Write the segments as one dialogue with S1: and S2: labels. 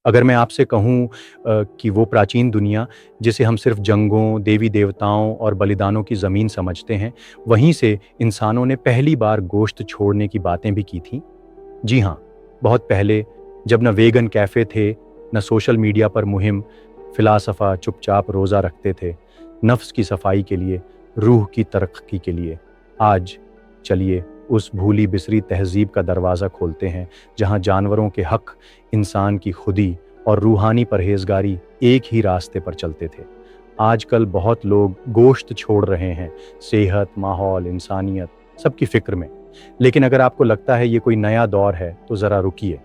S1: अगर मैं आपसे कहूँ कि वो प्राचीन दुनिया जिसे हम सिर्फ जंगों, देवी देवताओं और बलिदानों की ज़मीन समझते हैं, वहीं से इंसानों ने पहली बार गोश्त छोड़ने की बातें भी की थीं। जी हाँ, बहुत पहले, जब न वेगन कैफ़े थे, न सोशल मीडिया पर मुहिम, फ़िलासफ़ा चुपचाप रोज़ा रखते थे, नफ्स की सफाई के लिए, रूह की तरक्की के लिए। आज चलिए उस भूली बिसरी तहज़ीब का दरवाज़ा खोलते हैं, जहाँ जानवरों के हक़, इंसान की खुदी और रूहानी परहेज़गारी एक ही रास्ते पर चलते थे। आजकल बहुत लोग गोश्त छोड़ रहे हैं, सेहत, माहौल, इंसानियत, सबकी फ़िक्र में। लेकिन अगर आपको लगता है ये कोई नया दौर है, तो ज़रा रुकिए।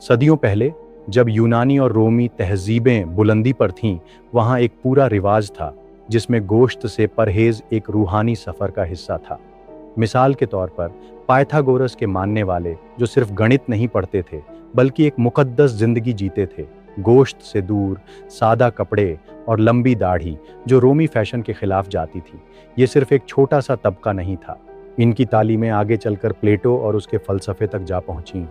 S1: सदियों पहले, जब यूनानी और रोमी तहज़ीबें बुलंदी पर थीं, वहाँ एक पूरा रिवाज था, जिसमें गोश्त से परहेज़ एक रूहानी सफ़र का हिस्सा था। मिसाल के तौर पर, पाइथागोरस के मानने वाले, जो सिर्फ गणित नहीं पढ़ते थे, बल्कि एक मुक़द्दस ज़िंदगी जीते थे, गोश्त से दूर, सादा कपड़े और लंबी दाढ़ी, जो रोमी फैशन के खिलाफ जाती थी। ये सिर्फ एक छोटा सा तबका नहीं था। इनकी तालीमें आगे चलकर प्लेटो और उसके फ़लसफ़े तक जा पहुँची।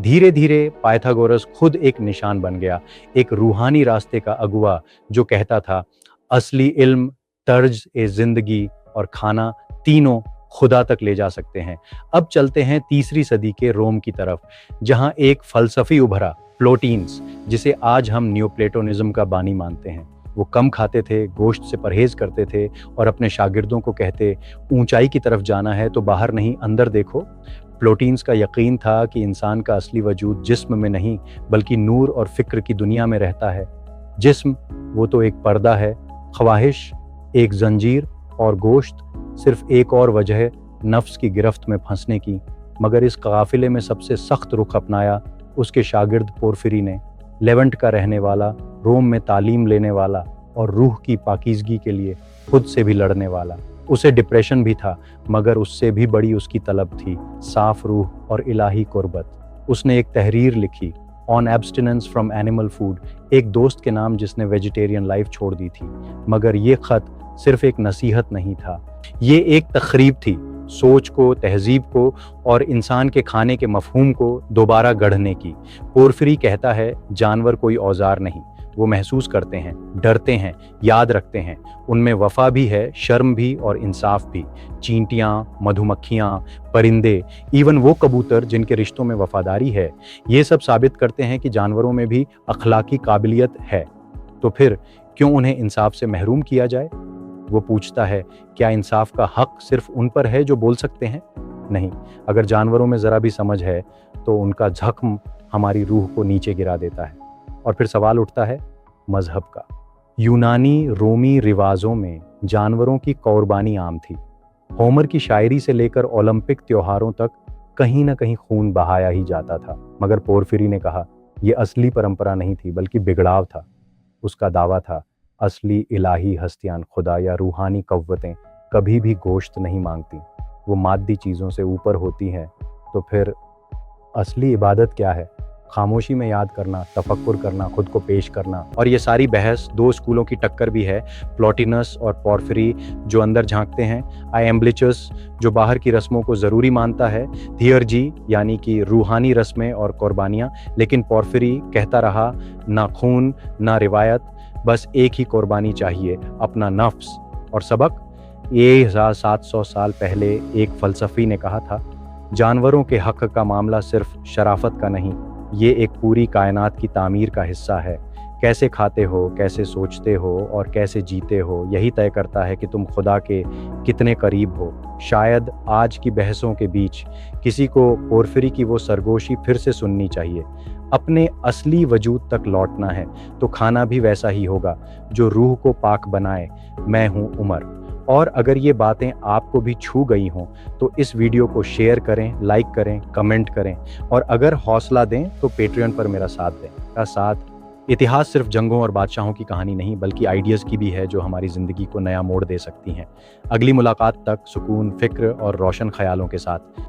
S1: धीरे धीरे पाइथागोरस खुद एक निशान बन गया, एक रूहानी रास्ते का अगुवा, जो कहता था, असली इल्म, तर्ज ए ज़िंदगी और खाना, तीनों खुदा तक ले जा सकते हैं। अब चलते हैं तीसरी सदी के रोम की तरफ, जहां एक फ़लसफ़ी उभरा, प्लोटिनस, जिसे आज हम नियोप्लेटोनिज्म का बानी मानते हैं। वो कम खाते थे, गोश्त से परहेज़ करते थे और अपने शागिर्दों को कहते, ऊंचाई की तरफ जाना है तो बाहर नहीं, अंदर देखो। प्लोटिनस का यकीन था कि इंसान का असली वजूद जिस्म में नहीं, बल्कि नूर और फ़िक्र की दुनिया में रहता है। जिस्म वो तो एक पर्दा है, ख्वाहिश एक जंजीर, और गोश्त सिर्फ एक और वजह नफ्स की गिरफ्त में फंसने की। मगर इस काफिले में सबसे सख्त रुख अपनाया उसके शागिर्द पोरफिरी ने। लेवेंट का रहने वाला, रोम में तालीम लेने वाला और रूह की पाकीज़गी के लिए खुद से भी लड़ने वाला। उसे डिप्रेशन भी था, मगर उससे भी बड़ी उसकी तलब थी साफ रूह और इलाही कुर्बत। उसने एक तहरीर लिखी, on abstinence from animal food, एक दोस्त के नाम जिसने वेजिटेरियन लाइफ छोड़ दी थी। मगर ये ख़त सिर्फ एक नसीहत नहीं था, ये एक तखरीब थी, सोच को, तहजीब को और इंसान के खाने के मफहूम को दोबारा गढ़ने की। पोरफिरी कहता है, जानवर कोई औजार नहीं, वो महसूस करते हैं, डरते हैं, याद रखते हैं। उनमें वफा भी है, शर्म भी और इंसाफ भी। चींटियाँ, मधुमक्खियाँ, परिंदे, इवन वो कबूतर जिनके रिश्तों में वफादारी है, ये सब साबित करते हैं कि जानवरों में भी अखलाकी काबिलियत है। तो फिर क्यों उन्हें इंसाफ से महरूम किया जाए? वो पूछता है, क्या इंसाफ का हक सिर्फ उन पर है जो बोल सकते हैं? नहीं, अगर जानवरों में ज़रा भी समझ है, तो उनका ज़ख्म हमारी रूह को नीचे गिरा देता है। और फिर सवाल उठता है मज़हब का। यूनानी रोमी रिवाजों में जानवरों की कुर्बानी आम थी। होमर की शायरी से लेकर ओलंपिक त्योहारों तक कहीं ना कहीं खून बहाया ही जाता था। मगर पोरफिरी ने कहा, यह असली परंपरा नहीं थी, बल्कि बिगड़ाव था। उसका दावा था, असली इलाही हस्तियान, खुदा या रूहानी कव्वतें कभी भी गोश्त नहीं मांगती, वो मादी चीज़ों से ऊपर होती हैं। तो फिर असली इबादत क्या है? खामोशी में याद करना, तफक्कुर करना, खुद को पेश करना। और ये सारी बहस दो स्कूलों की टक्कर भी है, प्लॉटिनस और पोरफिरी जो अंदर झांकते हैं, आयम्ब्लिचस जो बाहर की रस्मों को ज़रूरी मानता है, थियर्जी यानी कि रूहानी रस्में और कुर्बानियाँ। लेकिन पोरफिरी कहता रहा, ना खून ना रिवायत, बस एक ही कुर्बानी चाहिए, अपना नफ्स। और सबक, 1700 साल पहले एक फ़लसफ़ी ने कहा था, जानवरों के हक़ का मामला सिर्फ शराफत का नहीं, ये एक पूरी कायनात की तामीर का हिस्सा है। कैसे खाते हो, कैसे सोचते हो और कैसे जीते हो, यही तय करता है कि तुम खुदा के कितने करीब हो। शायद आज की बहसों के बीच किसी को पोरफिरी की वो सरगोशी फिर से सुननी चाहिए। अपने असली वजूद तक लौटना है तो खाना भी वैसा ही होगा जो रूह को पाक बनाए। मैं हूँ उमर। और अगर ये बातें आपको भी छू गई हों तो इस वीडियो को शेयर करें, लाइक करें, कमेंट करें और अगर हौसला दें तो पेट्रियन पर मेरा साथ दें। का साथ इतिहास सिर्फ जंगों और बादशाहों की कहानी नहीं, बल्कि आइडियाज़ की भी है जो हमारी ज़िंदगी को नया मोड़ दे सकती हैं। अगली मुलाकात तक सुकून, फ़िक्र और रोशन ख्यालों के साथ।